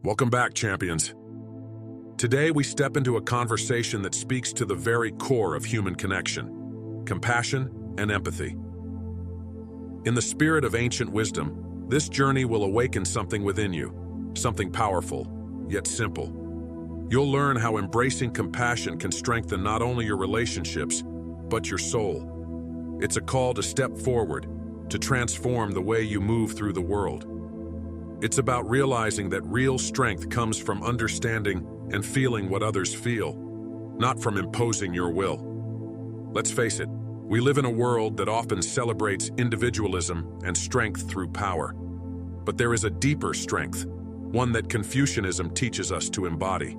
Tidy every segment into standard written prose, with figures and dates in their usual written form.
Welcome back, champions. Today we step into a conversation that speaks to the very core of human connection, compassion and empathy. In the spirit of ancient wisdom, this journey will awaken something within you, something powerful, yet simple. You'll learn how embracing compassion can strengthen not only your relationships, but your soul. It's a call to step forward, to transform the way you move through the world. It's about realizing that real strength comes from understanding and feeling what others feel, not from imposing your will. Let's face it, we live in a world that often celebrates individualism and strength through power. But there is a deeper strength, one that Confucianism teaches us to embody.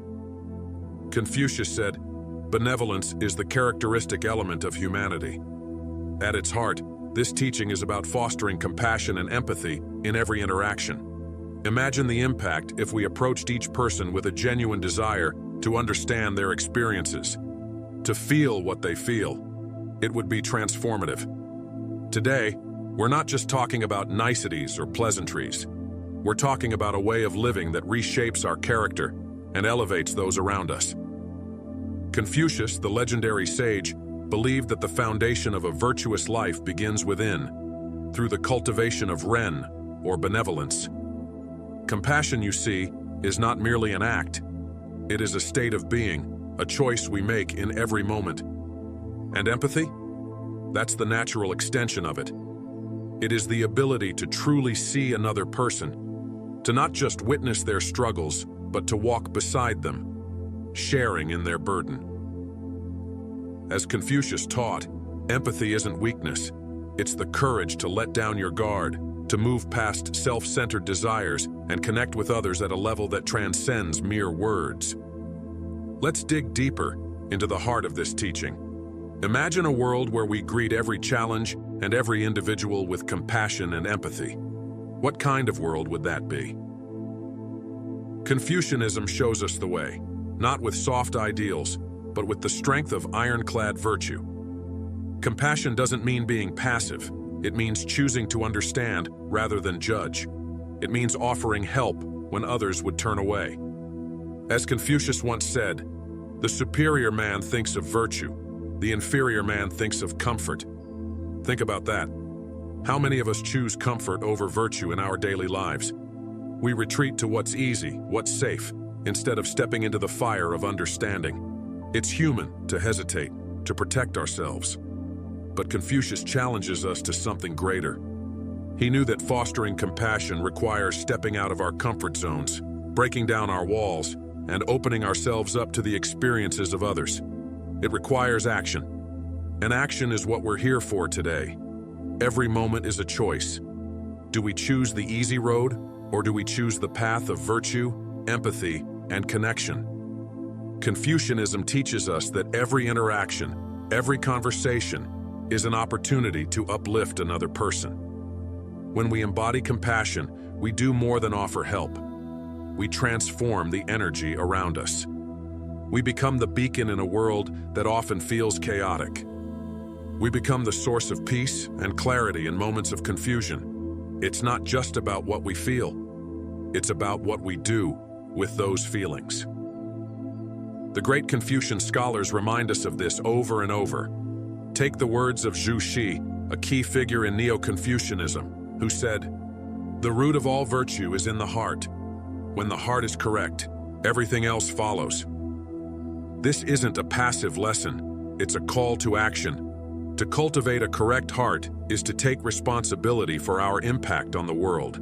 Confucius said, "Benevolence is the characteristic element of humanity." At its heart, this teaching is about fostering compassion and empathy in every interaction. Imagine the impact if we approached each person with a genuine desire to understand their experiences, to feel what they feel. It would be transformative. Today, we're not just talking about niceties or pleasantries. We're talking about a way of living that reshapes our character and elevates those around us. Confucius, the legendary sage, believed that the foundation of a virtuous life begins within, through the cultivation of ren, or benevolence. Compassion, you see, is not merely an act. It is a state of being, a choice we make in every moment. And empathy? That's the natural extension of it. It is the ability to truly see another person, to not just witness their struggles, but to walk beside them, sharing in their burden. As Confucius taught, empathy isn't weakness. It's the courage to let down your guard, to move past self-centered desires and connect with others at a level that transcends mere words. Let's dig deeper into the heart of this teaching. Imagine a world where we greet every challenge and every individual with compassion and empathy. What kind of world would that be? Confucianism shows us the way, not with soft ideals, but with the strength of ironclad virtue. Compassion doesn't mean being passive. It means choosing to understand rather than judge. It means offering help when others would turn away. As Confucius once said, "The superior man thinks of virtue. The inferior man thinks of comfort." Think about that. How many of us choose comfort over virtue in our daily lives? We retreat to what's easy, what's safe, instead of stepping into the fire of understanding. It's human to hesitate, to protect ourselves. But Confucius challenges us to something greater. He knew that fostering compassion requires stepping out of our comfort zones, breaking down our walls, and opening ourselves up to the experiences of others. It requires action. And action is what we're here for today. Every moment is a choice. Do we choose the easy road, or do we choose the path of virtue, empathy, and connection? Confucianism teaches us that every interaction, every conversation, is an opportunity to uplift another person. When we embody compassion, we do more than offer help. We transform the energy around us. We become the beacon in a world that often feels chaotic. We become the source of peace and clarity in moments of confusion. It's not just about what we feel. It's about what we do with those feelings. The great Confucian scholars remind us of this over and over. Take the words of Zhu Xi, a key figure in Neo-Confucianism, who said, "The root of all virtue is in the heart. When the heart is correct, everything else follows." This isn't a passive lesson, it's a call to action. To cultivate a correct heart is to take responsibility for our impact on the world.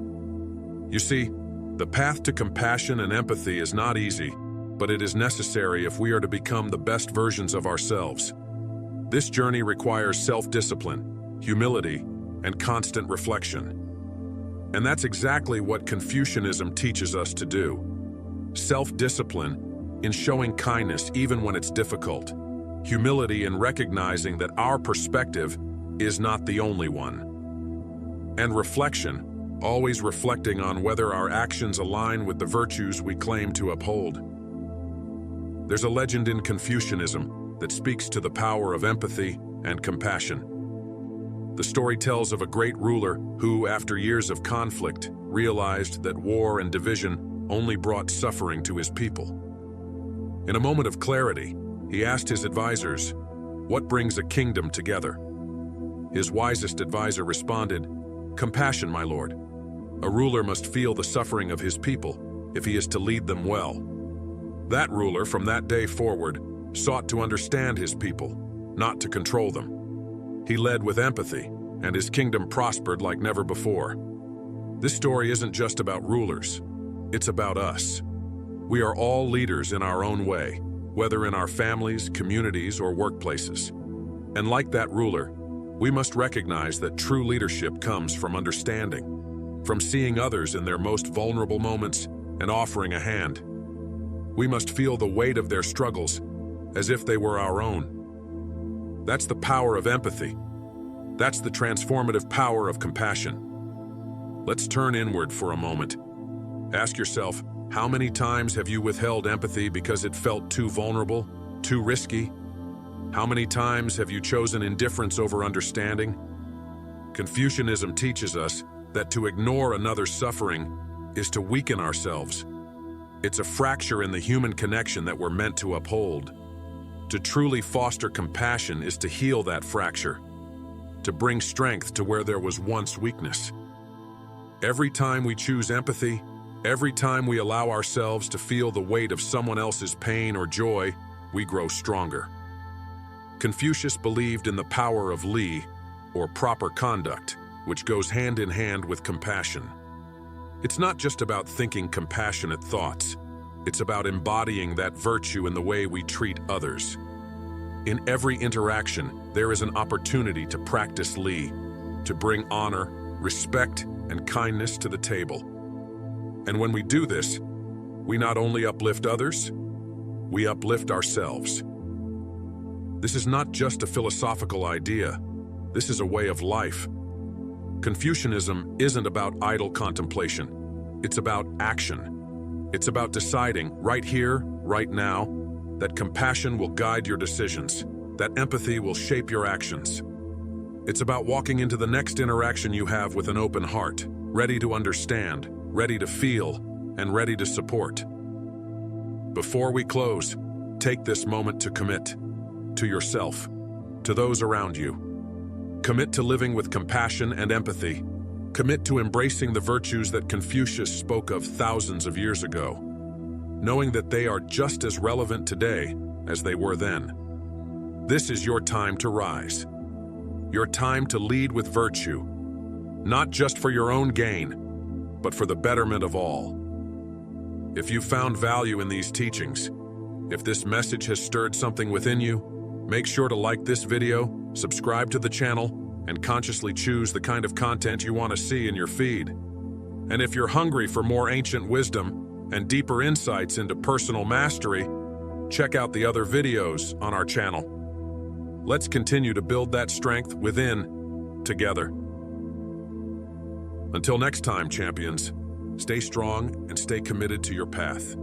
You see, the path to compassion and empathy is not easy, but it is necessary if we are to become the best versions of ourselves. This journey requires self-discipline, humility, and constant reflection. And that's exactly what Confucianism teaches us to do. Self-discipline in showing kindness even when it's difficult. Humility in recognizing that our perspective is not the only one. And reflection, always reflecting on whether our actions align with the virtues we claim to uphold. There's a legend in Confucianism that speaks to the power of empathy and compassion. The story tells of a great ruler who, after years of conflict, realized that war and division only brought suffering to his people. In a moment of clarity, he asked his advisors, "What brings a kingdom together?" His wisest advisor responded, "Compassion, my lord. A ruler must feel the suffering of his people if he is to lead them well." That ruler, from that day forward, sought to understand his people, not to control them. He led with empathy, and his kingdom prospered like never before. This story isn't just about rulers. It's about us. We are all leaders in our own way, whether in our families, communities, or workplaces. And like that ruler, we must recognize that true leadership comes from understanding, from seeing others in their most vulnerable moments and offering a hand. We must feel the weight of their struggles as if they were our own. That's the power of empathy. That's the transformative power of compassion. Let's turn inward for a moment. Ask yourself, how many times have you withheld empathy because it felt too vulnerable, too risky? How many times have you chosen indifference over understanding? Confucianism teaches us that to ignore another's suffering is to weaken ourselves. It's a fracture in the human connection that we're meant to uphold. To truly foster compassion is to heal that fracture, to bring strength to where there was once weakness. Every time we choose empathy, every time we allow ourselves to feel the weight of someone else's pain or joy, we grow stronger. Confucius believed in the power of 𝐷, or proper conduct, which goes hand in hand with compassion. It's not just about thinking compassionate thoughts. It's about embodying that virtue in the way we treat others. In every interaction, there is an opportunity to practice 𝐷, to bring honor, respect, and kindness to the table. And when we do this, we not only uplift others, we uplift ourselves. This is not just a philosophical idea. This is a way of life. Confucianism isn't about idle contemplation. It's about action. It's about deciding right here, right now, that compassion will guide your decisions, that empathy will shape your actions. It's about walking into the next interaction you have with an open heart, ready to understand, ready to feel, and ready to support. Before we close, take this moment to commit to yourself, to those around you. Commit to living with compassion and empathy. Commit to embracing the virtues that Confucius spoke of thousands of years ago, knowing that they are just as relevant today as they were then. This is your time to rise. Your time to lead with virtue, not just for your own gain, but for the betterment of all. If you found value in these teachings, if this message has stirred something within you, make sure to like this video, subscribe to the channel, and consciously choose the kind of content you want to see in your feed. And if you're hungry for more ancient wisdom and deeper insights into personal mastery, check out the other videos on our channel. Let's continue to build that strength within together. Until next time, champions, stay strong and stay committed to your path.